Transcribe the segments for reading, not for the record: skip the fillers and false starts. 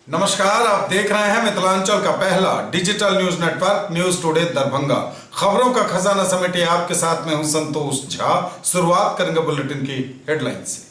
नमस्कार, आप देख रहे हैं मिथिलांचल का पहला digital news network news today Darbhanga. खबरों का खजाना समेटे आपके साथ में हूं संतोष झा। शुरुआत करेंगे बुलेटिन की हेडलाइन से।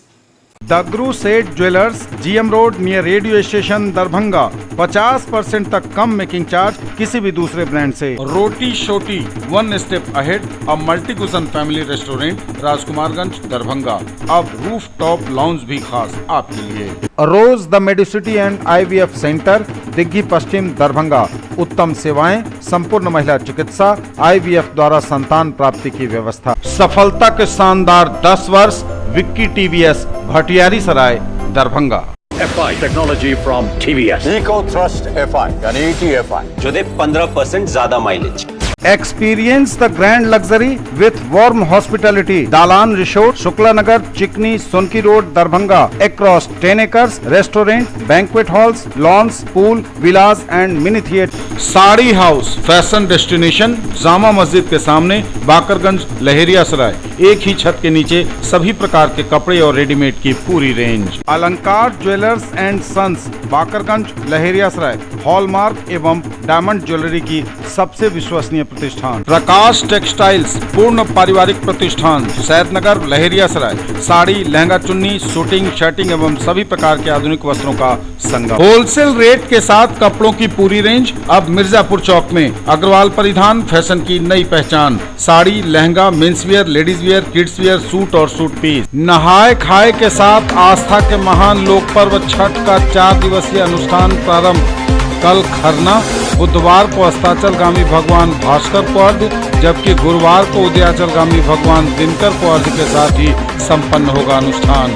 दगरू सेठ jewellers, GM road near radio station Darbhanga. 50% तक कम मेकिंग चार्ज किसी भी दूसरे ब्रांड से। Roti Shoti one step ahead, a multi cuisine family restaurant, Rajkumarganj Darbhanga. अब रूफ टॉप लाउंज भी खास आपके लिए। Rose the Medicity and IVF centre, Digghi Paschim Darbhanga. उत्तम सेवाएं, संपूर्ण महिला चिकित्सा, IVF द्वारा संतान प्राप्ति की व्यवस्था। सफलता के शानदार 10 वर्ष। Vicky TVS, Bhatiyari Sarai Darbhanga. FI technology from TVS, eco thrust FI यानी ETFI जो दे 15% ज्यादा mileage. Experience the grand luxury with warm hospitality. Dalan Resort, Shukla Nagar, Chikni, Sonki Road, Darbhanga. Across 10 acres, restaurant, banquet halls, lawns, pool, villas and mini theatre. Sari house, fashion destination, Jama Masjid के सामने, बाकरगंज, लहेरिया सराय। एक ही छत के नीचे सभी प्रकार के कपड़े और रेडीमेड की पूरी range. Alankar jewellers and sons, Bakarganj, Laheriya Sarai. Hallmark एवं डायमंड ज्वेलरी की सबसे विश्वसनीय प्रतिष्ठान। प्रकाश टेक्सटाइल्स, पूर्ण पारिवारिक प्रतिष्ठान, सैदनगर, लहेरिया सराय। साड़ी, लहंगा, चुन्नी, शूटिंग, शर्टिंग एवं सभी प्रकार के आधुनिक वस्त्रों का संगम। होलसेल रेट के साथ कपड़ों की पूरी रेंज अब मिर्जापुर चौक में। अग्रवाल परिधान, फैशन की नई पहचान। Sari, lehenga, men's wear, ladies wear, kids wear, suit और सूट पीस। नहाए खाए के साथ आस्था के महान लोक पर्व छठ का 4 दिवसीय अनुष्ठान प्रारंभ। कल खरना, बुधवार को अस्ताचलगामी भगवान भास्कर को अर्घ्य, जबकि गुरुवार को उदयाचलगामी भगवान दिनकर को अर्घ्य के साथ ही संपन्न होगा अनुष्ठान।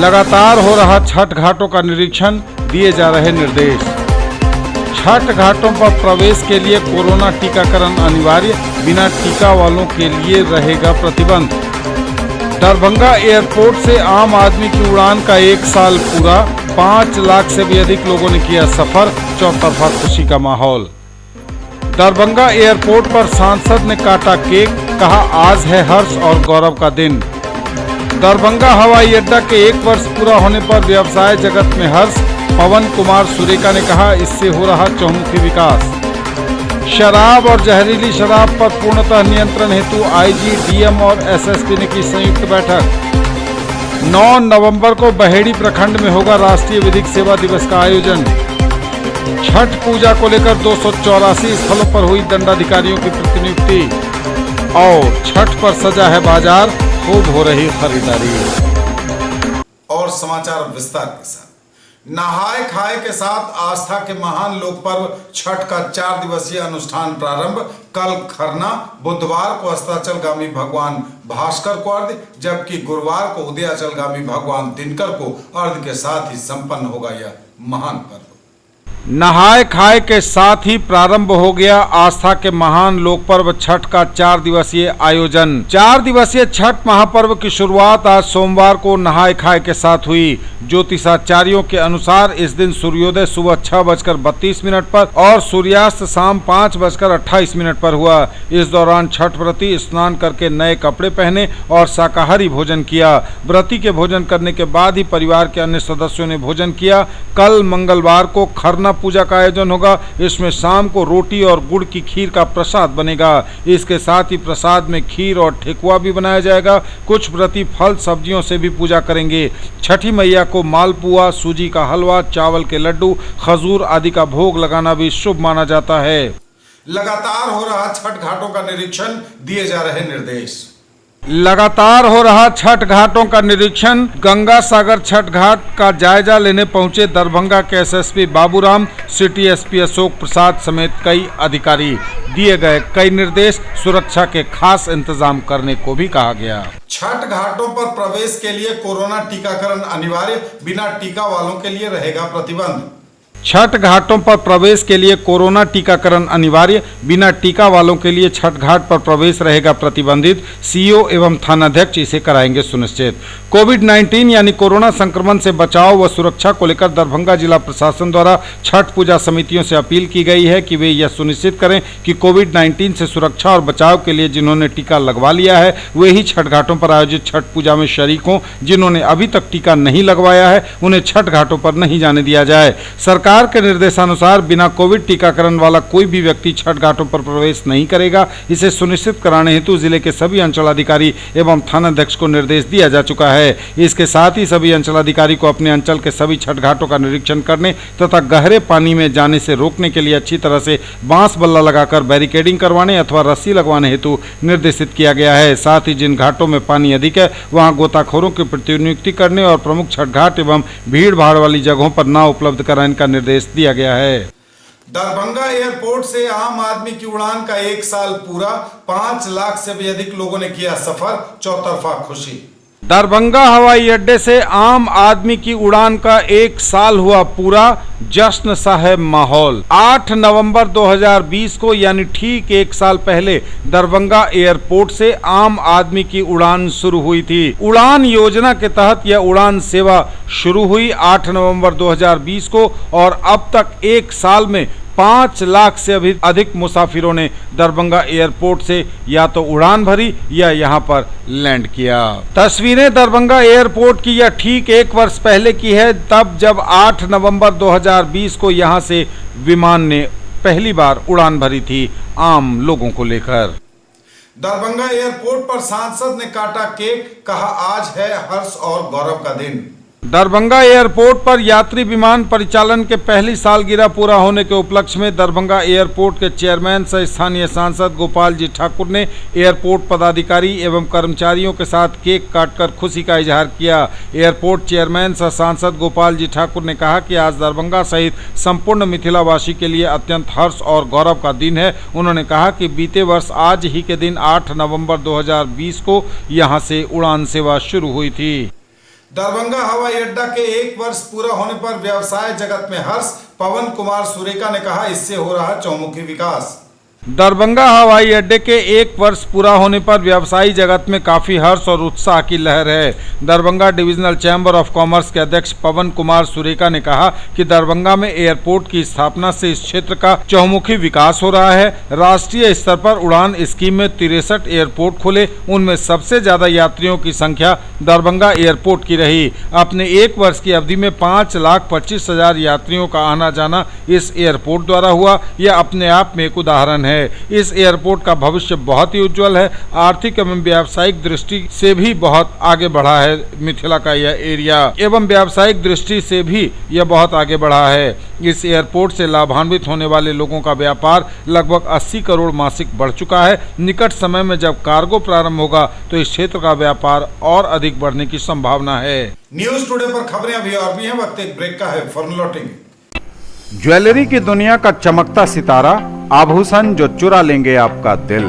लगातार हो रहा छठ घाटों का निरीक्षण, दिए जा रहे निर्देश। छठ घाटों पर प्रवेश के लिए कोरोना टीकाकरण अनिवार्य, बिना टीका वालों के लिए रहेगा प्रतिबंध। दरभंगा एयरपोर्ट से आम आदमी की उड़ान का 1 साल पूरा। 5 लाख से भी अधिक लोगों ने किया सफर, चौतरफा खुशी का माहौल। दरभंगा एयरपोर्ट पर सांसद ने काटा केक, कहा आज है हर्ष और गौरव का दिन। दरभंगा हवाई अड्डा के 1 वर्ष पूरा होने पर व्यवसाय जगत में हर्ष, पवन कुमार सुरेका ने कहा इससे हो रहा चहुमुखी विकास। शराब और जहरीली शराब पर पूर्णतः नियंत्रण हेतु IG, DM और SSP ने की संयुक्त बैठक। 9 नवंबर को बहेड़ी प्रखंड में होगा राष्ट्रीय विधिक सेवा दिवस का आयोजन। छठ पूजा को लेकर 284 स्थलों पर हुई दंडाधिकारियों की प्रतिनियुक्ति। और छठ पर सजा है बाजार, खूब हो रही खरीदारी। और समाचार विस्तार के साथ। नहाए खाए के साथ आस्था के महान लोक पर्व छठ का 4 दिवसीय अनुष्ठान प्रारंभ। कल खरना, बुधवार को अस्ताचलगामी भगवान भास्कर को अर्घ्य, जबकि गुरुवार को उदयाचलगामी भगवान दिनकर को अर्घ्य के साथ ही संपन्न होगा यह महान पर्व। नहाए खाए के साथ ही प्रारंभ हो गया आस्था के महान लोक पर्व छठ का 4 दिवसीय आयोजन। 4 दिवसीय छठ महापर्व की शुरुआत आज सोमवार को नहाए खाए के साथ हुई। ज्योतिषाचार्यों के अनुसार इस दिन सूर्योदय सुबह 6:32 पर और सूर्यास्त शाम 5:28 पर हुआ। इस दौरान छठ व्रती स्नान करके नए कपड़े पहने और शाकाहारी भोजन किया। व्रती के भोजन करने के बाद ही परिवार के अन्य सदस्यों ने भोजन किया। कल मंगलवार को खरना पूजा का आयोजन होगा। इसमें शाम को रोटी और गुड़ की खीर का प्रसाद बनेगा। इसके साथ ही प्रसाद में खीर और ठेकुआ भी बनाया जाएगा। कुछ व्रती फल सब्जियों से भी पूजा करेंगे। छठी मैया को मालपुआ, सूजी का हलवा, चावल के लड्डू, खजूर आदि का भोग लगाना भी शुभ माना जाता है। लगातार हो रहा छठ घाटों का निरीक्षण, दिए जा रहे निर्देश। लगातार हो रहा छठ घाटों का निरीक्षण। गंगा सागर छठ घाट का जायजा लेने पहुंचे दरभंगा के SSP Baburam, city SP Ashok Prasad समेत कई अधिकारी। दिए गए कई निर्देश, सुरक्षा के खास इंतजाम करने को भी कहा गया। छठ घाटों पर प्रवेश के लिए कोरोना टीकाकरण अनिवार्य, बिना टीका वालों के लिए रहेगा प्रतिबंध। छठ घाटों पर प्रवेश के लिए कोरोना टीकाकरण अनिवार्य, बिना टीका वालों के लिए छठ घाट पर प्रवेश रहेगा प्रतिबंधित। सीईओ एवं थानाध्यक्ष इसे कराएंगे सुनिश्चित। कोविड-19 यानी कोरोना संक्रमण से बचाव व सुरक्षा को लेकर दरभंगा जिला प्रशासन द्वारा छठ पूजा समितियों से अपील की गई है कि वे यह सुनिश्चित करें कि कोविड-19 से सुरक्षा और बचाव के लिए जिन्होंने टीका लगवा लिया है वे ही छठ घाटों पर आयोजित छठ पूजा में शरीक हों। जिन्होंने अभी तक टीका नहीं लगवाया है उन्हें छठ घाटों पर नहीं जाने दिया जाए। सरकार के निर्देशानुसार बिना कोविड टीकाकरण वाला कोई भी व्यक्ति छठ घाटों पर प्रवेश नहीं करेगा। इसे सुनिश्चित कराने हेतु जिले के सभी अंचलाधिकारी एवं थानाध्यक्ष को निर्देश दिया जा चुका है। इसके साथ ही सभी अंचलाधिकारी को अपने अंचल के सभी छठ घाटों का निरीक्षण करने तथा गहरे पानी में जाने से रोकने के लिए अच्छी तरह से बांस बल्ला लगाकर बैरिकेडिंग करवाने अथवा रस्सी लगवाने हेतु निर्देशित किया गया है। साथ ही जिन घाटों में पानी अधिक है वहां गोताखोरों की प्रतिनियुक्ति करने और प्रमुख छठ घाट एवं भीड़ भाड़ वाली जगहों पर नाव उपलब्ध कराने का निर्देश दिया गया है। दरभंगा एयरपोर्ट से आम आदमी की उड़ान का 1 साल पूरा, 5 लाख से भी अधिक लोगों ने किया सफर, चौतरफा खुशी। दरभंगा हवाई अड्डे से आम आदमी की उड़ान का 1 साल हुआ पूरा, जश्न सा है माहौल। 8 नवंबर 2020 को यानी ठीक 1 साल पहले दरभंगा एयरपोर्ट से आम आदमी की उड़ान शुरू हुई थी। उड़ान योजना के तहत यह उड़ान सेवा शुरू हुई 8 नवंबर 2020 को और अब तक 1 साल में 5 लाख से भी अधिक मुसाफिरों ने दरभंगा एयरपोर्ट से या तो उड़ान भरी या यहां पर लैंड किया। तस्वीरें दरभंगा एयरपोर्ट की यह ठीक 1 वर्ष पहले की है, तब जब 8 नवंबर 2020 को यहां से विमान ने पहली बार उड़ान भरी थी आम लोगों को लेकर। दरभंगा एयरपोर्ट पर सांसद ने काटा केक, कहा आज है हर्ष और गौरव का दिन। दरभंगा एयरपोर्ट पर यात्री विमान परिचालन के पहली सालगिरह पूरा होने के उपलक्ष्य में दरभंगा एयरपोर्ट के चेयरमैन सह स्थानीय सांसद गोपाल जी ठाकुर ने एयरपोर्ट पदाधिकारी एवं कर्मचारियों के साथ केक काटकर खुशी का इजहार किया। एयरपोर्ट चेयरमैन सह सांसद गोपाल जी ठाकुर ने कहा कि आज दरभंगा सहित संपूर्ण मिथिलावासी के लिए अत्यंत हर्ष और गौरव का दिन है। उन्होंने कहा कि बीते वर्ष आज ही के दिन 8 नवंबर 2020 को यहां से उड़ान सेवा शुरू हुई थी। दरभंगा हवाई अड्डा के 1 वर्ष पूरा होने पर व्यवसाय जगत में हर्ष, पवन कुमार सुरेका ने कहा इससे हो रहा चौमुखी विकास। दरभंगा हवाई अड्डे के 1 वर्ष पूरा होने पर व्यवसायी जगत में काफी हर्ष और उत्साह की लहर है। Darbhanga divisional chamber of commerce के अध्यक्ष पवन कुमार सुरेका ने कहा कि दरभंगा में एयरपोर्ट की स्थापना से इस क्षेत्र का चहुमुखी विकास हो रहा है। राष्ट्रीय स्तर पर उड़ान स्कीम में 63 एयरपोर्ट खुले, उनमें सबसे ज्यादा यात्रियों की संख्या दरभंगा एयरपोर्ट की रही। अपने 1 वर्ष की अवधि में 5,25,000 यात्रियों का आना जाना इस एयरपोर्ट द्वारा हुआ, यह अपने आप में एक उदाहरण है। इस एयरपोर्ट का भविष्य बहुत ही उज्जवल है। आर्थिक एवं व्यावसायिक दृष्टि से भी बहुत आगे बढ़ा है मिथिला का यह एरिया, एवं व्यावसायिक दृष्टि से भी यह बहुत आगे बढ़ा है। इस एयरपोर्ट से लाभान्वित होने वाले लोगों का व्यापार लगभग 80 करोड़ मासिक बढ़ चुका है। निकट समय में जब कार्गो प्रारंभ होगा तो इस क्षेत्र का व्यापार और अधिक बढ़ने की संभावना है। न्यूज टुडे पर खबरें अभी और भी हैं, वक्त एक ब्रेक का है, फॉर लौटेंगे। ज्वेलरी की दुनिया का चमकता सितारा, आभूषण जो चुरा लेंगे आपका दिल।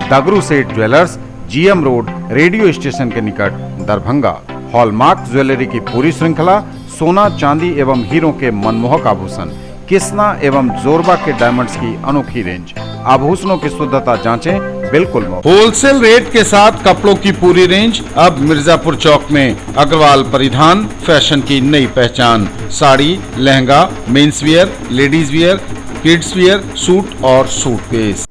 दगरू सेठ jewellers, GM road, radio station के निकट, दरभंगा। हॉलमार्क ज्वेलरी की पूरी श्रृंखला, सोना चांदी एवं हीरों के मनमोहक आभूषण, किस्ना एवं जोरबा के डायमंड्स की अनोखी रेंज। आभूषणों की शुद्धता जांचें, बिल्कुल मुफ्त। होलसेल रेट के साथ कपड़ों की पूरी रेंज अब मिर्जापुर चौक में। अग्रवाल परिधान, फैशन की नई पहचान। Sari, lehenga, men's wear, ladies wear, kids wear, suit और सूट पीस।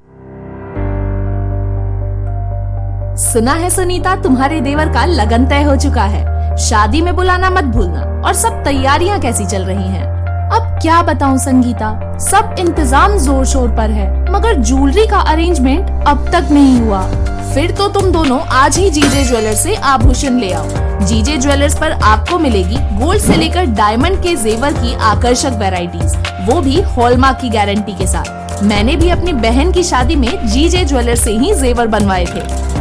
सुना है सुनीता, तुम्हारे देवर का लगन तय हो चुका है। शादी में बुलाना मत भूलना। और सब तैयारियां कैसी चल रही हैं? अब क्या बताऊं संगीता, सब इंतजाम जोर शोर पर है, मगर ज्वेलरी का अरेंजमेंट अब तक नहीं हुआ। फिर तो तुम दोनों आज ही जीजे ज्वेलर्स से आभूषण ले आओ। जीजे ज्वेलर्स पर आपको मिलेगी गोल्ड से लेकर डायमंड के जेवर की आकर्षक वैरायटीज, वो भी हॉलमार्क की गारंटी के साथ। मैंने भी अपनी बहन की शादी में जीजे ज्वेलर्स से ही जेवर बनवाए थे।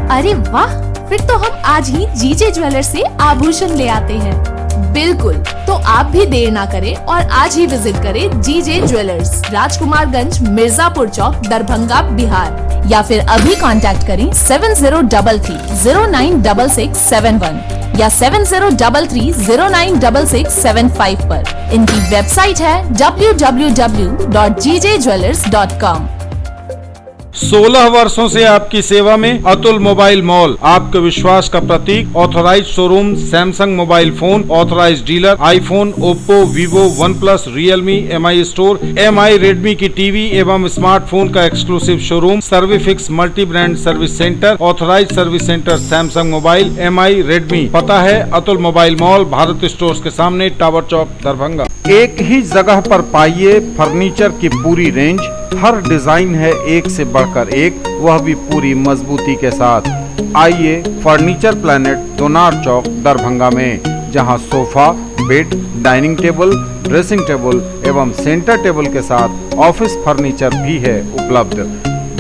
अरे वाह, फिर तो हम आज ही जीजे ज्वेलर्स से आभूषण ले आते हैं। बिल्कुल, तो आप भी देर ना करें और आज ही विजिट करें जीजे ज्वेलर्स, राजकुमारगंज, मिर्जापुर चौक, दरभंगा, बिहार। या फिर अभी कांटेक्ट करें 7033 096671। या 7033096675 पर। इनकी वेबसाइट है www.gjjewellers.com। 16 वर्षों से आपकी सेवा में अतुल मोबाइल मॉल, आपके विश्वास का प्रतीक। Authorise showroom Samsung mobile phone, authorise dealer iPhone, Oppo, Vivo, One Plus, Realme, Mi store, Mi, Redmi की टीवी एवं स्मार्टफोन का exclusive showroom, Servifix multi brand service centre, authorise service centre Samsung mobile, Mi, Redmi. पता है Atul mobile mall, Bharat stores के सामने, tower चौक, दरभंगा। एक ही जगह पर पाइए फर्नीचर की पूरी रेंज। हर डिजाइन है एक से बढ़कर एक, वह भी पूरी मजबूती के साथ। आइए फर्नीचर प्लैनेट, दोनार चौक, दरभंगा में, जहां sofa, bed, dining table, dressing table एवं सेंटर टेबल के साथ ऑफिस फर्नीचर भी है उपलब्ध।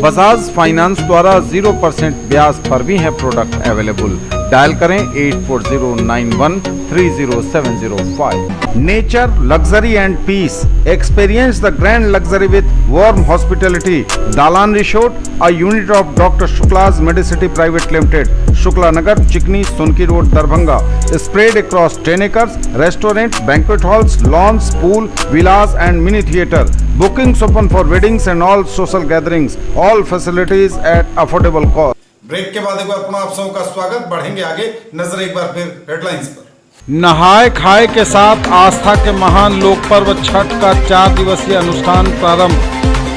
बजाज फाइनेंस द्वारा 0% ब्याज पर भी है प्रोडक्ट अवेलेबल। डायल करें 8409130705। Nature, luxury and peace, experience the grand luxury with warm hospitality. Dalan resort, a unit of doctor Shukla's Medicity private limited, Shukla Nagar, Chikni, Sonki road, Darbhanga. Spread across 10 acres, restaurant, banquet halls, lawns, pool, villas and mini theatre. Bookings open for weddings and all social gatherings. All facilities at affordable cost. Break के बाद एक बार पुनः आप सबका स्वागत। बढ़ेंगे आगे, नजर एक बार फिर हेडलाइंस पर। नहाय खाए के साथ आस्था के महान लोक पर्व छठ का 4 दिवसीय अनुष्ठान प्रारंभ।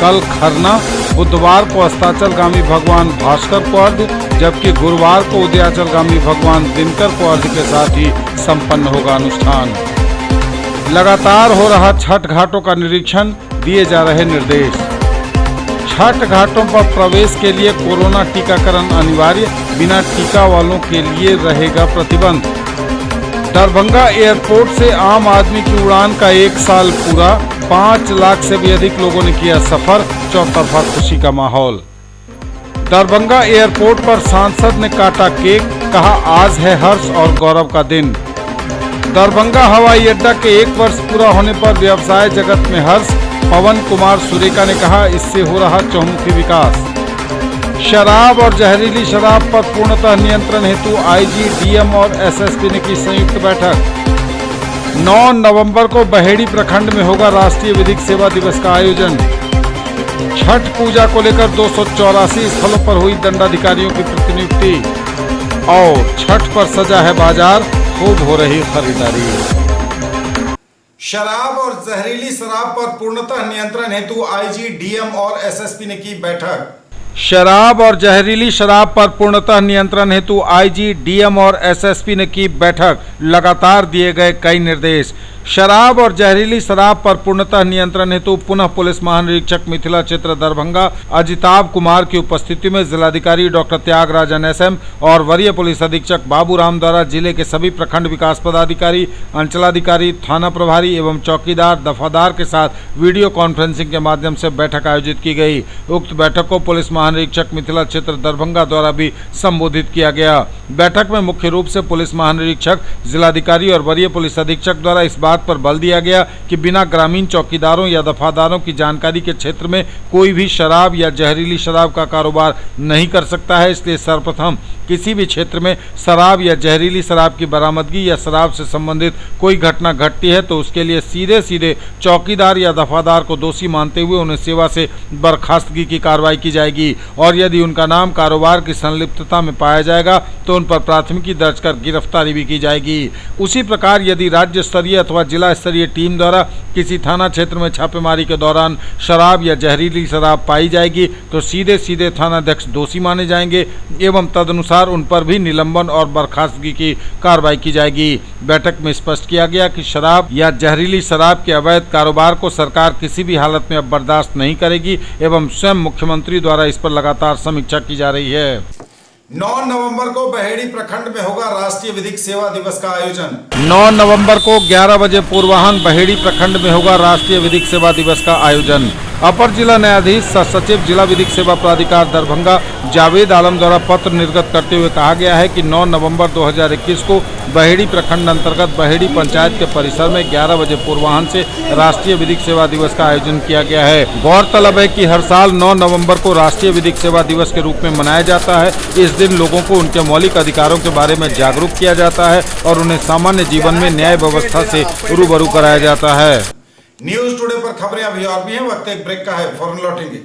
कल खरना, बुधवार को अस्ताचलगामी भगवान भास्कर को अर्घ्य, जबकि गुरुवार को उदयाचलगामी भगवान दिनकर को अर्घ्य के साथ ही संपन्न होगा अनुष्ठान। लगातार हो रहा छठ घाटों का निरीक्षण, दिए जा रहे निर्देश। छठ घाटों पर प्रवेश के लिए कोरोना टीकाकरण अनिवार्य, बिना टीका वालों के लिए रहेगा प्रतिबंध। दरभंगा एयरपोर्ट से आम आदमी की उड़ान का 1 साल पूरा, 5 लाख से भी अधिक लोगों ने किया सफर, चौतरफा खुशी का माहौल। दरभंगा एयरपोर्ट पर सांसद ने काटा केक, कहा आज है हर्ष और गौरव का दिन। दरभंगा हवाई अड्डा के 1 वर्ष पूरा होने पर व्यवसाय जगत में हर्ष, पवन कुमार सुरेका ने कहा इससे हो रहा चहुमुखी विकास। शराब और जहरीली शराब पर पूर्णतः नियंत्रण हेतु आईजी, डीएम और एसएसपी ने की संयुक्त बैठक। 9 नवंबर को बहेड़ी प्रखंड में होगा राष्ट्रीय विधिक सेवा दिवस का आयोजन। छठ पूजा को लेकर 284 स्थलों पर हुई दंडाधिकारियों की प्रतिनियुक्ति। और छठ पर सजा है बाजार, खूब हो रही खरीदारी। शराब और जहरीली शराब पर पूर्णतः नियंत्रण हेतु आईजी, डीएम और एसएसपी ने की बैठक। शराब और जहरीली शराब पर पूर्णतः नियंत्रण हेतु आईजी, डीएम और एसएसपी ने की बैठक। लगातार दिए गए कई निर्देश। शराब और जहरीली शराब पर पूर्णतः नियंत्रण हेतु पुनः पुलिस महानिरीक्षक मिथिला क्षेत्र दरभंगा अजिताभ कुमार की उपस्थिति में जिलाधिकारी डॉक्टर त्यागराजन एसएम और वरीय पुलिस अधीक्षक बाबूराम द्वारा जिले के सभी प्रखंड विकास पदाधिकारी, अंचलाधिकारी, थाना प्रभारी एवं चौकीदार, दफादार के साथ वीडियो कॉन्फ्रेंसिंग के माध्यम से बैठक आयोजित की गई। उक्त बैठक को पुलिस महानिरीक्षक मिथिला क्षेत्र दरभंगा द्वारा भी संबोधित किया गया। बैठक में मुख्य रूप से पुलिस महानिरीक्षक, जिलाधिकारी और वरीय पुलिस अधीक्षक द्वारा इस बात पर बल दिया गया कि बिना ग्रामीण चौकीदारों या दफादारों की जानकारी के क्षेत्र में कोई भी शराब या जहरीली शराब का कारोबार नहीं कर सकता है। इसलिए सर्वप्रथम किसी भी क्षेत्र में शराब या जहरीली शराब की बरामदगी या शराब से संबंधित कोई घटना घटती है तो उसके लिए सीधे चौकीदार या दफादार को दोषी मानते हुए उन्हें सेवा से बर्खास्तगी की कार्रवाई की जाएगी और यदि उनका नाम कारोबार की संलिप्तता में पाया जाएगा तो उन पर प्राथमिकी दर्ज कर गिरफ्तारी भी की जाएगी। उसी प्रकार यदि राज्य स्तरीय अथवा जिला स्तरीय टीम द्वारा किसी थाना क्षेत्र में छापेमारी के दौरान शराब या जहरीली शराब पाई जाएगी तो सीधे थानाध्यक्ष दोषी माने जाएंगे एवं तदनुसार उन पर भी निलंबन और बर्खास्तगी की कार्रवाई की जाएगी। बैठक में स्पष्ट किया गया कि शराब या जहरीली शराब के अवैध कारोबार को सरकार किसी भी हालत में अब बर्दाश्त नहीं करेगी एवं स्वयं मुख्यमंत्री द्वारा इस पर लगातार समीक्षा की जा रही है। 9 नवंबर को बहेड़ी प्रखंड में होगा राष्ट्रीय विधिक सेवा दिवस का आयोजन। 9 नवंबर को 11 बजे पूर्वाह्न बहेड़ी प्रखंड में होगा राष्ट्रीय विधिक सेवा दिवस का आयोजन। अपर जिला न्यायाधीश सह सचिव जिला विधिक सेवा प्राधिकार दरभंगा जावेद आलम द्वारा पत्र निर्गत करते हुए कहा गया है कि 9 नवंबर 2021 को बहेड़ी प्रखंड अंतर्गत बहेड़ी पंचायत के परिसर में 11 बजे पूर्वाह्न से राष्ट्रीय विधिक सेवा दिवस का आयोजन किया गया है। गौरतलब है कि हर साल 9 नवंबर को राष्ट्रीय विधिक सेवा दिवस के रूप में मनाया जाता है। इस दिन लोगों को उनके मौलिक अधिकारों के बारे में जागरूक किया जाता है और उन्हें सामान्य जीवन में न्याय व्यवस्था से रूबरू कराया जाता है। न्यूज टुडे पर खबरें अभी और भी हैं, वक्त एक ब्रेक का है, फौरन लौटेंगे।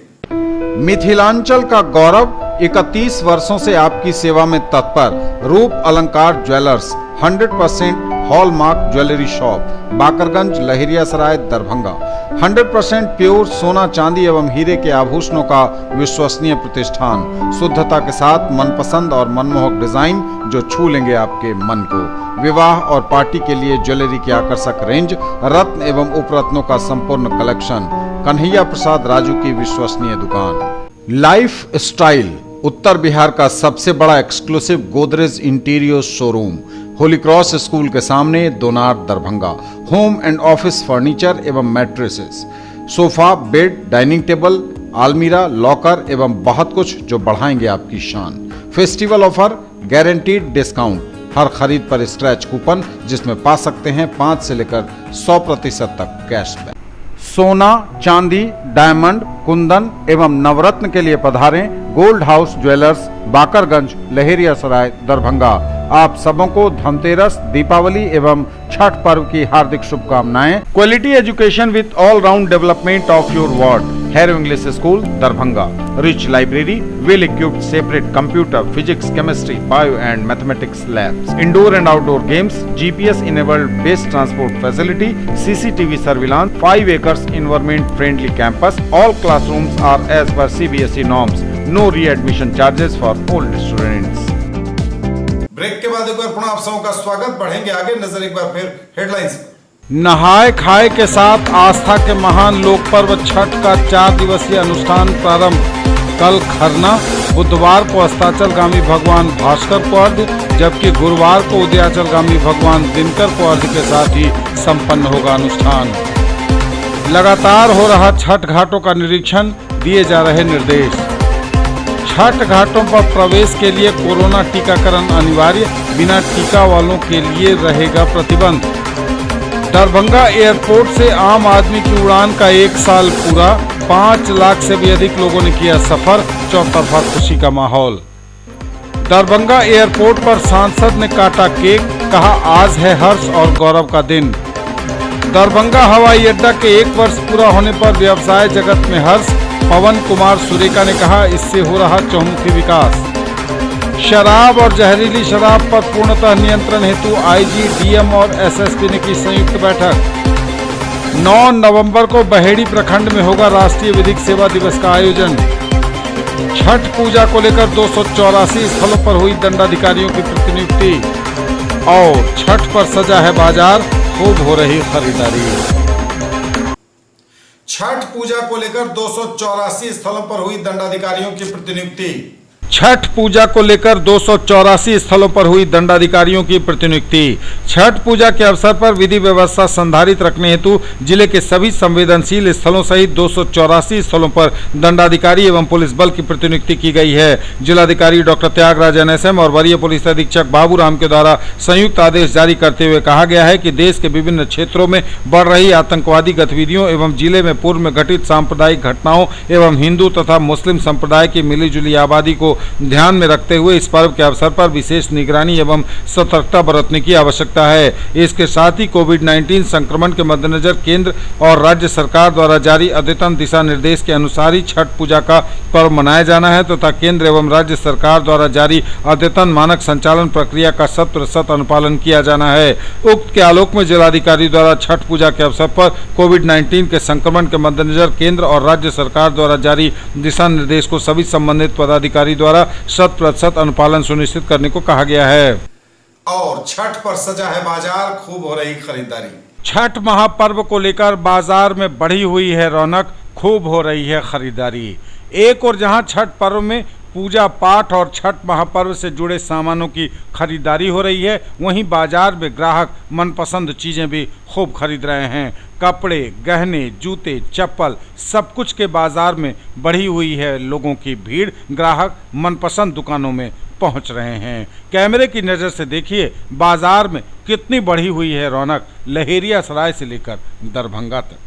मिथिलांचल का गौरव 31 वर्षों से आपकी सेवा में तत्पर रूप अलंकार jewellers 100% hallmark jewellery shop, Bakarganj, Laheriasarai, Darbhanga. 100% pure सोना, चांदी एवं हीरे के आभूषणों का विश्वसनीय प्रतिष्ठान, शुद्धता के साथ मनपसंद और मनमोहक डिजाइन जो छू लेंगे आपके मन को। विवाह और पार्टी के लिए ज्वेलरी की आकर्षक रेंज, रत्न एवं उपरत्नों का संपूर्ण कलेक्शन। कन्हैया प्रसाद राजू की विश्वसनीय दुकान। लाइफ स्टाइल उत्तर बिहार का सबसे बड़ा exclusive Godrej interior showroom, holy cross school के सामने, Donar, Darbhanga. Home and office furniture एवं mattresses, sofa, bed, dining table, आलमीरा, लॉकर एवं बहुत कुछ जो बढ़ाएंगे आपकी शान। फेस्टिवल ऑफर, गारंटीड डिस्काउंट, हर खरीद पर स्क्रैच कूपन जिसमें पा सकते हैं 5 से लेकर 100% तक कैशबैक। सोना, चांदी, डायमंड, कुंदन एवं नवरत्न के लिए पधारें gold house jewellers, Bakarganj, Laheriasarai, Darbhanga. आप सबों को धनतेरस, दीपावली एवं छठ पर्व की हार्दिक शुभकामनाएं। Quality education with all round development of your ward, harrow English school, Darbhanga. Rich library, well equipped separate computer, physics, chemistry, bio and mathematics labs, indoor and outdoor games, GPS enabled best transport facility, CCTV surveillance, 5 acres environment friendly campus. All classrooms are as per CBSE norms. No re-admission charges for all students. Break के बाद एक बार पुनः आप सबों का स्वागत। बढ़ेंगे आगे, नजर एक बार फिर हेडलाइंस पर। नहाय खाए के साथ आस्था के महान लोक पर्व छठ का 4 दिवसीय अनुष्ठान प्रारंभ। कल खरना, बुधवार को अस्ताचलगामी भगवान भास्कर को अर्घ्य, जबकि गुरुवार को उदयाचलगामी भगवान दिनकर को अर्घ्य के साथ ही संपन्न होगा अनुष्ठान। लगातार हो रहा छठ घाटों का निरीक्षण, दिए जा रहे निर्देश। छठ घाटों पर प्रवेश के लिए कोरोना टीकाकरण अनिवार्य, बिना टीका वालों के लिए रहेगा प्रतिबंध। दरभंगा एयरपोर्ट से आम आदमी की उड़ान का 1 साल पूरा, 5 लाख से भी अधिक लोगों ने किया सफर, चौतरफा खुशी का माहौल। दरभंगा एयरपोर्ट पर सांसद ने काटा केक, कहा आज है हर्ष और गौरव का दिन। दरभंगा हवाई अड्डा के 1 वर्ष पूरा होने पर व्यवसाय जगत में हर्ष, पवन कुमार सुरेका ने कहा इससे हो रहा चहुमुखी विकास। शराब और जहरीली शराब पर पूर्णतः नियंत्रण हेतु IG, DM और SSP ने की संयुक्त बैठक। 9 नवंबर को बहेड़ी प्रखंड में होगा राष्ट्रीय विधिक सेवा दिवस का आयोजन। छठ पूजा को लेकर 284 स्थलों पर हुई दंडाधिकारियों की प्रतिनियुक्ति। और छठ पर सजा है बाजार, खूब हो रही खरीदारी। छठ पूजा को लेकर 284 स्थलों पर हुई दंडाधिकारियों की प्रतिनियुक्ति। छठ पूजा को लेकर 284 स्थलों पर हुई दंडाधिकारियों की प्रतिनियुक्ति। छठ पूजा के अवसर पर विधि व्यवस्था संधारित रखने हेतु जिले के सभी संवेदनशील स्थलों सहित 284 स्थलों पर दंडाधिकारी एवं पुलिस बल की प्रतिनियुक्ति की गई है। जिलाधिकारी डॉक्टर त्यागराज NSM और वरीय पुलिस अधीक्षक बाबूराम के द्वारा संयुक्त आदेश जारी करते हुए कहा गया है कि देश के विभिन्न क्षेत्रों में बढ़ रही आतंकवादी गतिविधियों एवं जिले में पूर्व में घटित सांप्रदायिक घटनाओं एवं हिंदू तथा मुस्लिम संप्रदाय की मिलीजुली आबादी को ध्यान में रखते हुए इस पर्व के अवसर पर विशेष निगरानी एवं सतर्कता बरतने की आवश्यकता है। इसके साथ ही कोविड-19 संक्रमण के मद्देनजर केंद्र और राज्य सरकार द्वारा जारी अद्यतन दिशा निर्देश के अनुसार ही छठ पूजा का पर्व मनाया जाना है तथा केंद्र एवं राज्य सरकार द्वारा जारी अद्यतन मानक संचालन प्रक्रिया का 100% अनुपालन किया जाना है। उक्त के आलोक में जिलाधिकारी द्वारा छठ पूजा के अवसर पर कोविड-19 के संक्रमण के मद्देनजर केंद्र और राज्य सरकार द्वारा जारी दिशा निर्देश को सभी संबंधित पदाधिकारी द्वारा 100% अनुपालन सुनिश्चित करने को कहा गया है। और छठ पर सजा है बाजार, खूब हो रही खरीदारी। छठ महापर्व को लेकर बाजार में बढ़ी हुई है रौनक, खूब हो रही है खरीदारी। एक और जहां छठ पर्व में पूजा पाठ और छठ महापर्व से जुड़े सामानों की खरीदारी हो रही है। वहीं बाजार में ग्राहक मनपसंद चीजें भी खूब खरीद रहे हैं। कपड़े, गहने, जूते, चप्पल, सब कुछ के बाजार में बढ़ी हुई है लोगों की भीड़। ग्राहक मनपसंद दुकानों में पहुंच रहे हैं। कैमरे की नज़र से देखिए बाजार में कितनी बढ़ी हुई है रौनक, लहेरिया सराय से लेकर दरभंगा तक।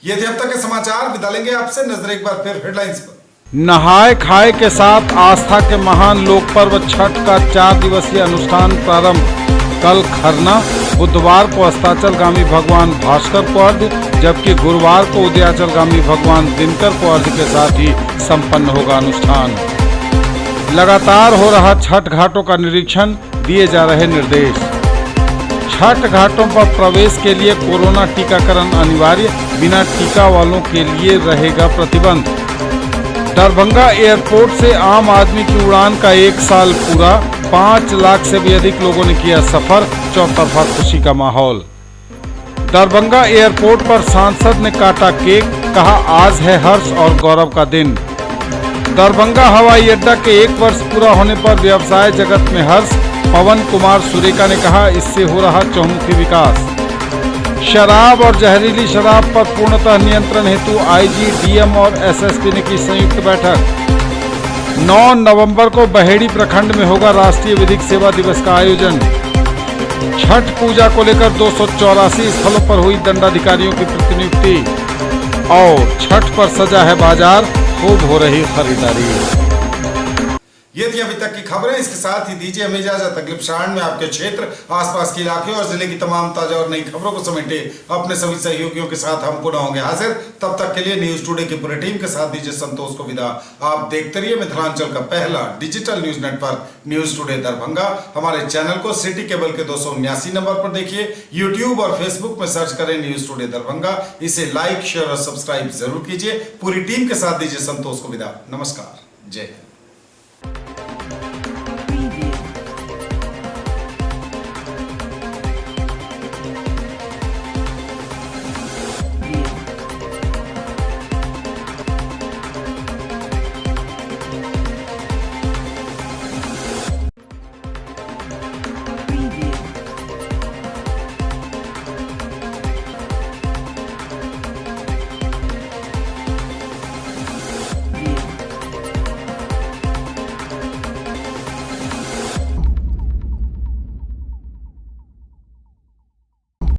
ये थे अब तक के समाचार। विदा लेंगे आपसे, नजर एक बार फिर हेडलाइंस पर। नहाय खाए के साथ आस्था के महान लोक पर्व छठ का 4 दिवसीय अनुष्ठान प्रारंभ। कल खरना, बुधवार को अस्ताचलगामी भगवान भास्कर को अर्घ्य, जबकि गुरुवार को उदयाचलगामी भगवान दिनकर को अर्घ्य के साथ ही संपन्न होगा अनुष्ठान। लगातार हो रहा छठ घाटों का निरीक्षण, दिए जा रहे निर्देश। छठ घाटों पर प्रवेश के लिए कोरोना टीकाकरण अनिवार्य, बिना टीका वालों के लिए रहेगा प्रतिबंध। दरभंगा एयरपोर्ट से आम आदमी की उड़ान का 1 साल पूरा, 5 लाख से भी अधिक लोगों ने किया सफर, चौतरफा खुशी का माहौल। दरभंगा एयरपोर्ट पर सांसद ने काटा केक, कहा आज है हर्ष और गौरव का दिन। दरभंगा हवाई अड्डा के 1 वर्ष पूरा होने पर व्यवसाय जगत में हर्ष, पवन कुमार सुरेका ने कहा इससे हो रहा चहुमुखी विकास। शराब और जहरीली शराब पर पूर्णतः नियंत्रण हेतु आईजी, डीएम और एसएसपी ने की संयुक्त बैठक। 9 नवंबर को बहेड़ी प्रखंड में होगा राष्ट्रीय विधिक सेवा दिवस का आयोजन। छठ पूजा को लेकर 284 स्थलों पर हुई दंडाधिकारियों की प्रतिनियुक्ति। और छठ पर सजा है बाजार, खूब हो रही खरीदारी। ये थी अभी तक की खबरें। इसके साथ ही दीजिए हमें इजाजत। अगले प्रसारण में आपके क्षेत्र, आसपास के इलाके और जिले की तमाम ताजा और नई खबरों को समेटे अपने सभी सहयोगियों के साथ हम पुनः होंगे हाजिर। तब तक के लिए न्यूज टुडे की पूरी टीम के साथ दीजिए संतोष को विदा। आप देखते रहिए मिथिलांचल का पहला digital news network news today Darbhanga. हमारे चैनल को सिटी केबल के 279 नंबर पर देखिए। यूट्यूब और फेसबुक में सर्च करें न्यूज टुडे दरभंगा। इसे लाइक, शेयर और सब्सक्राइब जरूर कीजिए। पूरी टीम के साथ दीजिए संतोष को विदा। नमस्कार, जय हिंद।